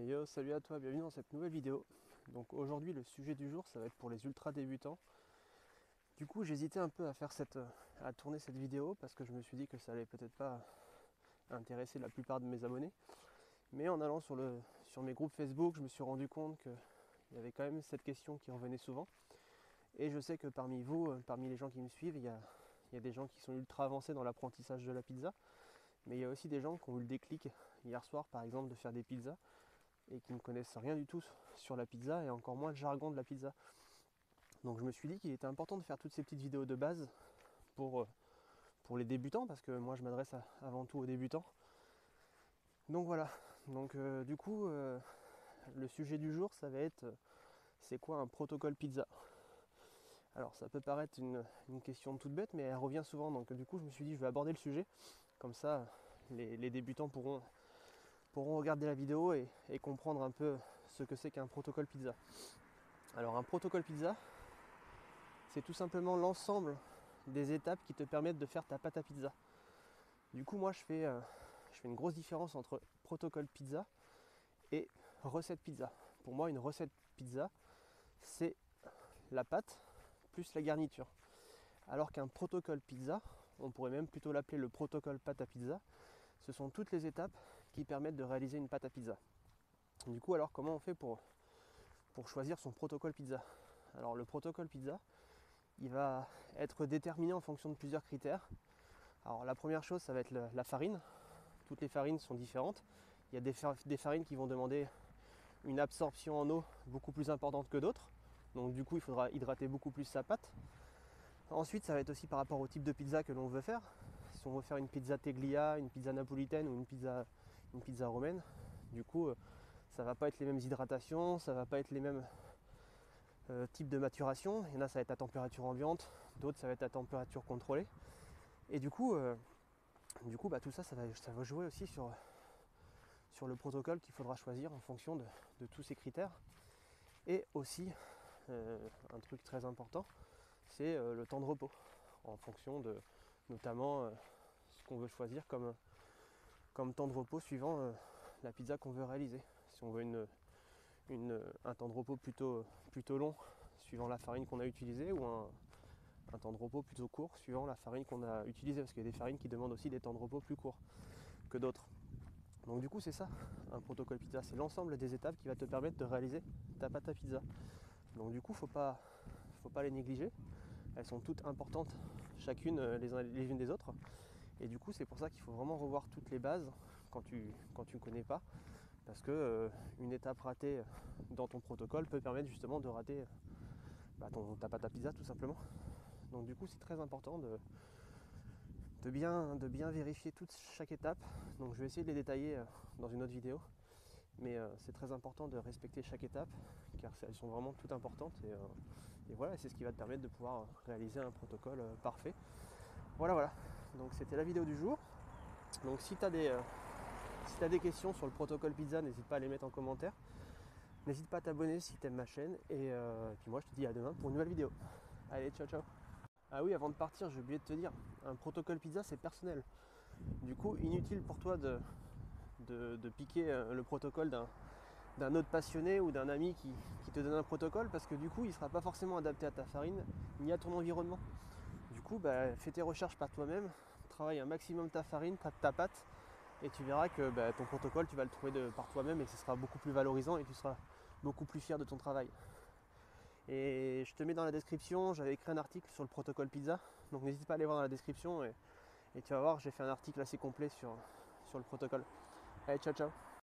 Et yo, salut à toi, bienvenue dans cette nouvelle vidéo. Donc aujourd'hui le sujet du jour ça va être pour les ultra débutants. Du coup j'hésitais un peu à tourner cette vidéo parce que je me suis dit que ça allait peut-être pas intéresser la plupart de mes abonnés. Mais en allant sur mes groupes Facebook, je me suis rendu compte qu'il y avait quand même cette question qui revenait souvent. Et je sais que parmi vous, parmi les gens qui me suivent, il y a des gens qui sont ultra avancés dans l'apprentissage de la pizza. Mais il y a aussi des gens qui ont eu le déclic hier soir par exemple de faire des pizzas et qui ne connaissent rien du tout sur la pizza et encore moins le jargon de la pizza. Donc je me suis dit qu'il était important de faire toutes ces petites vidéos de base pour, pour les débutants, parce que moi je m'adresse avant tout aux débutants. Donc voilà, donc du coup le sujet du jour ça va être c'est quoi un protocole pizza. Alors ça peut paraître une question toute bête mais elle revient souvent, donc du coup je me suis dit je vais aborder le sujet, comme ça les débutants pourront regarder la vidéo et comprendre un peu ce que c'est qu'un protocole pizza. Alors un protocole pizza, c'est tout simplement l'ensemble des étapes qui te permettent de faire ta pâte à pizza. Du coup moi je fais une grosse différence entre protocole pizza et recette pizza. Pour moi une recette pizza c'est la pâte plus la garniture. Alors qu'un protocole pizza, on pourrait même plutôt l'appeler le protocole pâte à pizza, ce sont toutes les étapes qui permettent de réaliser une pâte à pizza. Du coup alors comment on fait pour choisir son protocole pizza? Alors le protocole pizza, il va être déterminé en fonction de plusieurs critères. Alors la première chose, ça va être la farine. Toutes les farines sont différentes. Il y a des farines qui vont demander une absorption en eau beaucoup plus importante que d'autres. Donc du coup, il faudra hydrater beaucoup plus sa pâte. Ensuite, ça va être aussi par rapport au type de pizza que l'on veut faire. Si on veut faire une pizza teglia, une pizza napolitaine ou une pizza romaine, du coup, ça va pas être les mêmes hydratations, ça va pas être les mêmes type de maturation. Il y en a ça va être à température ambiante, d'autres ça va être à température contrôlée. Et du coup tout ça, ça va jouer aussi sur le protocole qu'il faudra choisir en fonction de tous ces critères. Et aussi, un truc très important, c'est le temps de repos, en fonction de notamment ce qu'on veut choisir comme temps de repos suivant la pizza qu'on veut réaliser. Si on veut un temps de repos plutôt long suivant la farine qu'on a utilisée, ou un temps de repos plutôt court suivant la farine qu'on a utilisée, parce qu'il y a des farines qui demandent aussi des temps de repos plus courts que d'autres. Donc du coup c'est ça un protocole pizza, c'est l'ensemble des étapes qui va te permettre de réaliser ta pâte à pizza. Donc du coup faut pas les négliger, elles sont toutes importantes chacune les unes des autres, et du coup c'est pour ça qu'il faut vraiment revoir toutes les bases quand tu ne connais pas, parce que une étape ratée dans ton protocole peut permettre justement de rater ta pâte à pizza tout simplement. Donc du coup c'est très important de bien vérifier chaque étape. Donc je vais essayer de les détailler dans une autre vidéo, mais c'est très important de respecter chaque étape car elles sont vraiment toutes importantes, et voilà, c'est ce qui va te permettre de pouvoir réaliser un protocole parfait. Voilà, donc c'était la vidéo du jour. Donc si tu as des questions sur le protocole pizza, n'hésite pas à les mettre en commentaire. N'hésite pas à t'abonner si tu aimes ma chaîne, et puis moi je te dis à demain pour une nouvelle vidéo. Allez, ciao ciao. Ah oui, avant de partir, j'ai oublié de te dire, un protocole pizza c'est personnel. Du coup, inutile pour toi de piquer le protocole d'un autre passionné ou d'un ami qui te donne un protocole, parce que du coup il ne sera pas forcément adapté à ta farine ni à ton environnement. Du coup, fais tes recherches par toi-même, travaille un maximum ta farine, ta pâte, et tu verras que ton protocole tu vas le trouver par toi-même, et ce sera beaucoup plus valorisant et tu seras beaucoup plus fier de ton travail. Et je te mets dans la description, j'avais écrit un article sur le protocole pizza, donc n'hésite pas à aller voir dans la description, et tu vas voir, j'ai fait un article assez complet sur le protocole. Allez, ciao ciao.